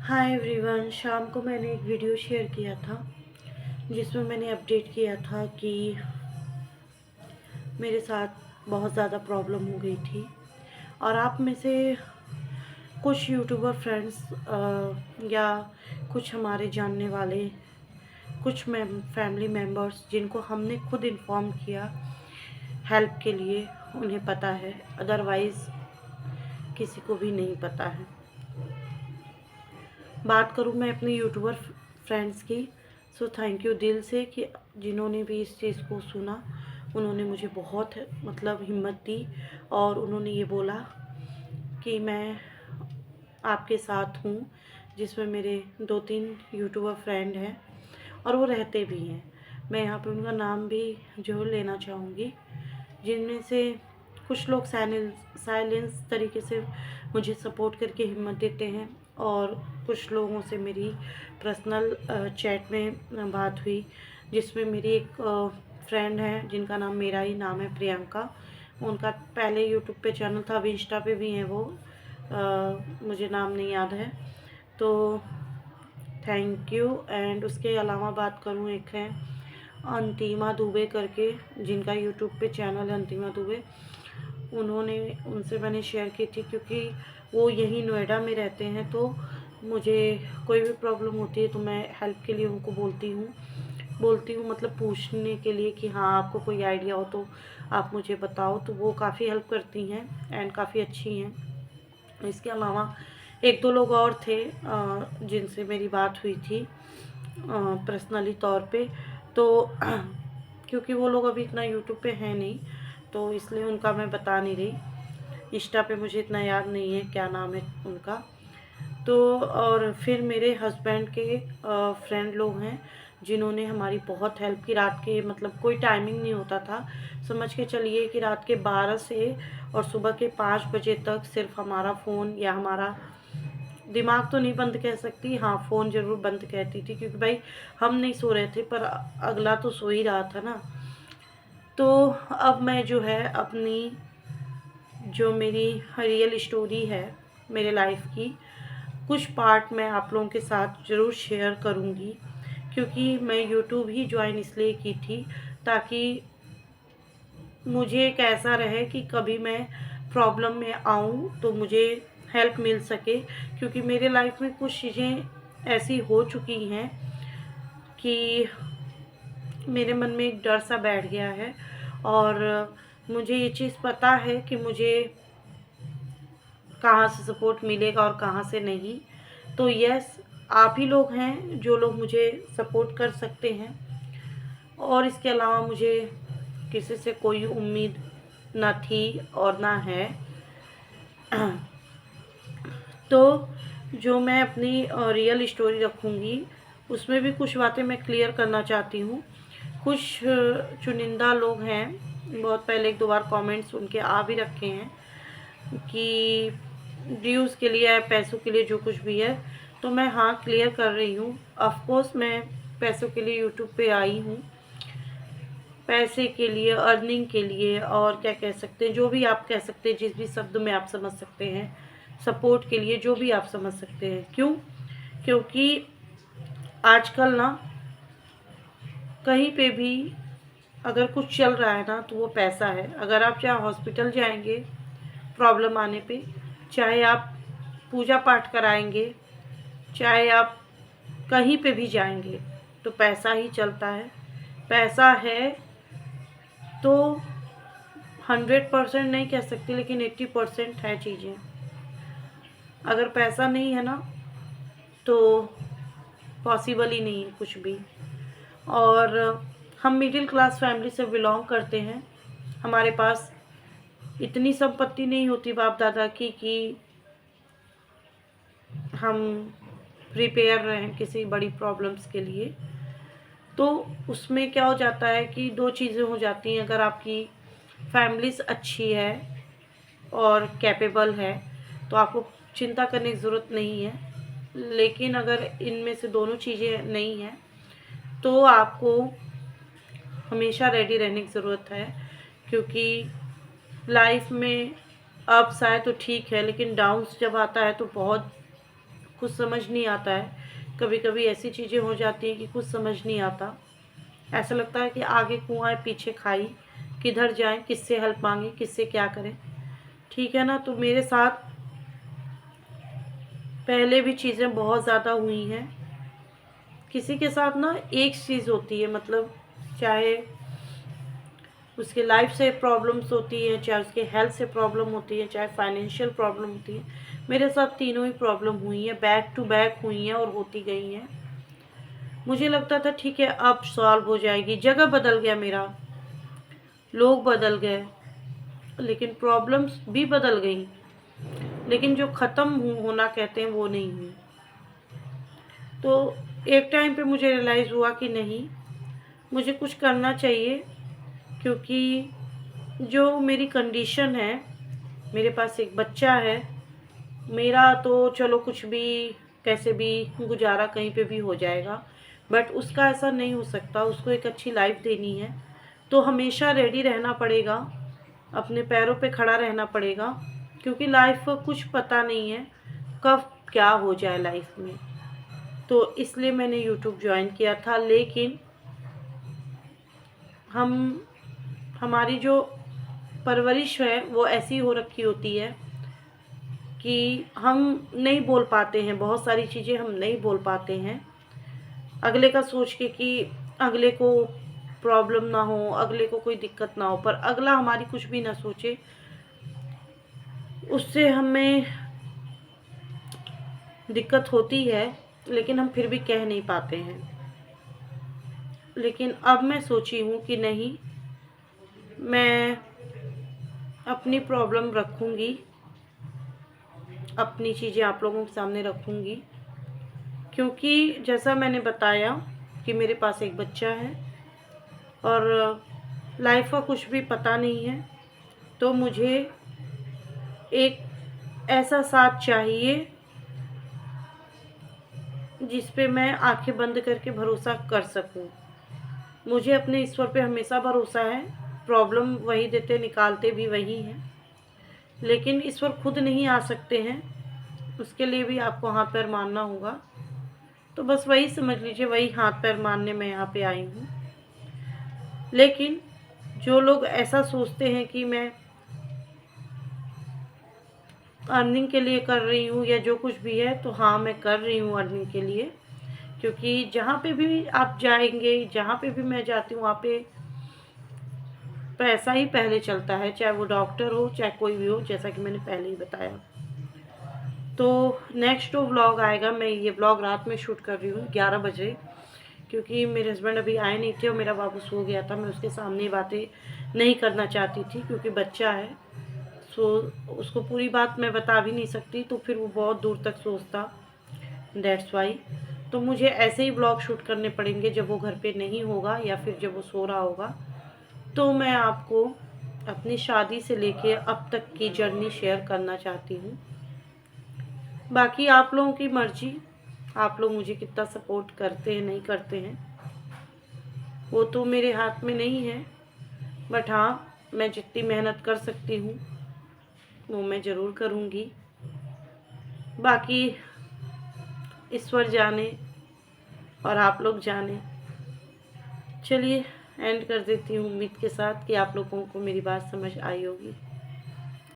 Hi everyone. शाम को मैंने एक वीडियो शेयर किया था जिसमें मैंने अपडेट किया था कि मेरे साथ बहुत ज़्यादा प्रॉब्लम हो गई थी और आप में से कुछ यूट्यूबर फ्रेंड्स या कुछ हमारे जानने वाले कुछ फैमिली मेम्बर्स जिनको हमने खुद इन्फॉर्म किया हेल्प के लिए, उन्हें पता है, अदरवाइज़ किसी को भी नहीं पता है। बात करूँ मैं अपने यूट्यूबर फ्रेंड्स की, सो थैंक यू दिल से कि जिन्होंने भी इस चीज़ को सुना, उन्होंने मुझे बहुत हिम्मत दी और उन्होंने ये बोला कि मैं आपके साथ हूँ। जिसमें मेरे 2-3 यूट्यूबर फ्रेंड हैं और वो रहते भी हैं। मैं यहाँ पे उनका नाम भी जो लेना चाहूँगी, जिनमें से कुछ लोग साइलेंस तरीके से मुझे सपोर्ट करके हिम्मत देते हैं और कुछ लोगों से मेरी पर्सनल चैट में बात हुई, जिसमें मेरी एक फ्रेंड है जिनका नाम मेरा ही नाम है, प्रियंका। उनका पहले यूट्यूब पे चैनल था, अभी इंस्टा पे भी हैं वो, मुझे नाम नहीं याद है। तो थैंक यू। एंड उसके अलावा बात करूँ, एक है अंतिमा दुबे करके, जिनका यूट्यूब पे चैनल है अंतिमा दुबे। उनसे मैंने शेयर की थी क्योंकि वो यहीं नोएडा में रहते हैं, तो मुझे कोई भी प्रॉब्लम होती है तो मैं हेल्प के लिए उनको बोलती हूँ मतलब पूछने के लिए कि हाँ आपको कोई आइडिया हो तो आप मुझे बताओ। तो वो काफ़ी हेल्प करती हैं एंड काफ़ी अच्छी हैं। इसके अलावा एक दो लोग और थे जिनसे मेरी बात हुई थी पर्सनली तौर पे, तो क्योंकि वो लोग अभी इतना यूट्यूब पे हैं नहीं, तो इसलिए उनका मैं बता नहीं रही। इंस्टा पे मुझे इतना याद नहीं है क्या नाम है उनका। तो और फिर मेरे हस्बैंड के फ्रेंड लोग हैं जिन्होंने हमारी बहुत हेल्प की। रात के मतलब कोई टाइमिंग नहीं होता था, समझ के चलिए कि रात के 12 से और सुबह के 5 बजे तक सिर्फ हमारा फ़ोन या हमारा दिमाग तो नहीं बंद कह सकती, हाँ फ़ोन ज़रूर बंद कहती थी, क्योंकि भाई हम नहीं सो रहे थे पर अगला तो सो ही रहा था ना। तो अब मैं जो है अपनी जो मेरी रियल स्टोरी है मेरे लाइफ की, कुछ पार्ट मैं आप लोगों के साथ ज़रूर शेयर करूँगी, क्योंकि मैं यूट्यूब ही ज्वाइन इसलिए की थी ताकि मुझे एक ऐसा रहे कि कभी मैं प्रॉब्लम में आऊँ तो मुझे हेल्प मिल सके। क्योंकि मेरे लाइफ में कुछ चीज़ें ऐसी हो चुकी हैं कि मेरे मन में एक डर सा बैठ गया है और मुझे ये चीज़ पता है कि मुझे कहाँ से सपोर्ट मिलेगा और कहाँ से नहीं। तो यस, आप ही लोग हैं जो लोग मुझे सपोर्ट कर सकते हैं और इसके अलावा मुझे किसी से कोई उम्मीद ना थी और ना है। तो जो मैं अपनी रियल स्टोरी रखूँगी उसमें भी कुछ बातें मैं क्लियर करना चाहती हूँ। कुछ चुनिंदा लोग हैं, बहुत पहले 1-2 बार कमेंट्स उनके आ भी रखे हैं कि व्यूज़ के लिए या पैसों के लिए जो कुछ भी है, तो मैं हाँ क्लियर कर रही हूँ। ऑफ कोर्स मैं पैसों के लिए यूट्यूब पे आई हूँ, पैसे के लिए, अर्निंग के लिए, और क्या कह सकते हैं, जो भी आप कह सकते हैं, जिस भी शब्द में आप समझ सकते हैं, सपोर्ट के लिए, जो भी आप समझ सकते हैं। क्यों? क्योंकि आजकल ना कहीं पे भी अगर कुछ चल रहा है ना तो वो पैसा है। अगर आप चाहे हॉस्पिटल जाएंगे प्रॉब्लम आने पे, चाहे आप पूजा पाठ कराएंगे, चाहे आप कहीं पे भी जाएंगे, तो पैसा ही चलता है। पैसा है तो 100% नहीं कह सकती, लेकिन 80% है चीज़ें। अगर पैसा नहीं है ना तो पॉसिबल ही नहीं है कुछ भी। और हम मिडिल क्लास फैमिली से बिलोंग करते हैं। हमारे पास इतनी संपत्ति नहीं होती बाप दादा की कि हम प्रिपेयर रहें किसी बड़ी प्रॉब्लम्स के लिए। तो उसमें क्या हो जाता है कि दो चीज़ें हो जाती हैं। अगर आपकी फैमिलीज अच्छी है और कैपेबल है तो आपको चिंता करने की ज़रूरत नहीं है। लेकिन अगर इनमें से दोनों चीज़ें नहीं हैं तो आपको हमेशा रेडी रहने की ज़रूरत है, क्योंकि लाइफ में अप्स आए तो ठीक है, लेकिन डाउन्स जब आता है तो बहुत कुछ समझ नहीं आता है। कभी कभी ऐसी चीज़ें हो जाती हैं कि कुछ समझ नहीं आता। ऐसा लगता है कि आगे कुआं है पीछे खाई, किधर जाएं, किससे हेल्प मांगे, किससे क्या करें। ठीक है ना। तो मेरे साथ पहले भी चीज़ें बहुत ज़्यादा हुई हैं। किसी के साथ ना एक चीज़ होती है, मतलब चाहे उसके लाइफ से प्रॉब्लम्स होती है, चाहे उसके हेल्थ से प्रॉब्लम होती है, चाहे फाइनेंशियल प्रॉब्लम होती है। मेरे साथ तीनों ही प्रॉब्लम हुई हैं, बैक टू बैक हुई हैं और होती गई हैं। मुझे लगता था ठीक है अब सॉल्व हो जाएगी, जगह बदल गया मेरा, लोग बदल गए, लेकिन प्रॉब्लम्स भी बदल गई, लेकिन जो ख़त्म होना कहते हैं वो नहीं हुई। तो एक टाइम पे मुझे रियलाइज़ हुआ कि नहीं, मुझे कुछ करना चाहिए, क्योंकि जो मेरी कंडीशन है, मेरे पास एक बच्चा है, मेरा तो चलो कुछ भी कैसे भी गुजारा कहीं पे भी हो जाएगा, बट उसका ऐसा नहीं हो सकता। उसको एक अच्छी लाइफ देनी है, तो हमेशा रेडी रहना पड़ेगा, अपने पैरों पे खड़ा रहना पड़ेगा, क्योंकि लाइफ का कुछ पता नहीं है कब क्या हो जाए लाइफ में। तो इसलिए मैंने यूट्यूब ज्वाइन किया था। लेकिन हमारी जो परवरिश है वो ऐसी हो रखी होती है कि हम नहीं बोल पाते हैं, बहुत सारी चीज़ें हम नहीं बोल पाते हैं, अगले का सोच के कि अगले को प्रॉब्लम ना हो, अगले को कोई दिक्कत ना हो, पर अगला हमारी कुछ भी ना सोचे, उससे हमें दिक्कत होती है, लेकिन हम फिर भी कह नहीं पाते हैं। लेकिन अब मैं सोची हूँ कि नहीं, मैं अपनी प्रॉब्लम रखूँगी, अपनी चीज़ें आप लोगों के सामने रखूँगी, क्योंकि जैसा मैंने बताया कि मेरे पास एक बच्चा है और लाइफ का कुछ भी पता नहीं है। तो मुझे एक ऐसा साथ चाहिए जिस पे मैं आंखें बंद करके भरोसा कर सकूं। मुझे अपने ईश्वर पे हमेशा भरोसा है, प्रॉब्लम वही देते, निकालते भी वही हैं, लेकिन ईश्वर खुद नहीं आ सकते हैं, उसके लिए भी आपको हाथ पैर मारना होगा। तो बस वही समझ लीजिए, वही हाथ पैर मारने मैं यहाँ पे आई हूँ। लेकिन जो लोग ऐसा सोचते हैं कि मैं अर्निंग के लिए कर रही हूँ या जो कुछ भी है, तो हाँ मैं कर रही हूँ अर्निंग के लिए, क्योंकि जहाँ पे भी आप जाएंगे, जहाँ पे भी मैं जाती हूँ, वहाँ पे पैसा ही पहले चलता है, चाहे वो डॉक्टर हो चाहे कोई भी हो, जैसा कि मैंने पहले ही बताया। तो नेक्स्ट जो व्लॉग आएगा, मैं ये व्लॉग रात में शूट कर रही हूँ 11 बजे, क्योंकि मेरे हस्बैंड अभी आए नहीं थे और मेरा बाबू सो गया था। मैं उसके सामने बातें नहीं करना चाहती थी, क्योंकि बच्चा है, सो उसको पूरी बात मैं बता भी नहीं सकती, तो फिर वो बहुत दूर तक सोचता, दैट्स वाई। तो मुझे ऐसे ही ब्लॉग शूट करने पड़ेंगे जब वो घर पे नहीं होगा या फिर जब वो सो रहा होगा। तो मैं आपको अपनी शादी से लेके अब तक की जर्नी शेयर करना चाहती हूँ। बाकी आप लोगों की मर्जी, आप लोग मुझे कितना सपोर्ट करते हैं नहीं करते हैं वो तो मेरे हाथ में नहीं है, बट हाँ मैं जितनी मेहनत कर सकती हूँ वो मैं ज़रूर करूँगी। बाकी ईश्वर जाने और आप लोग जाने। चलिए एंड कर देती हूँ उम्मीद के साथ कि आप लोगों को मेरी बात समझ आई होगी।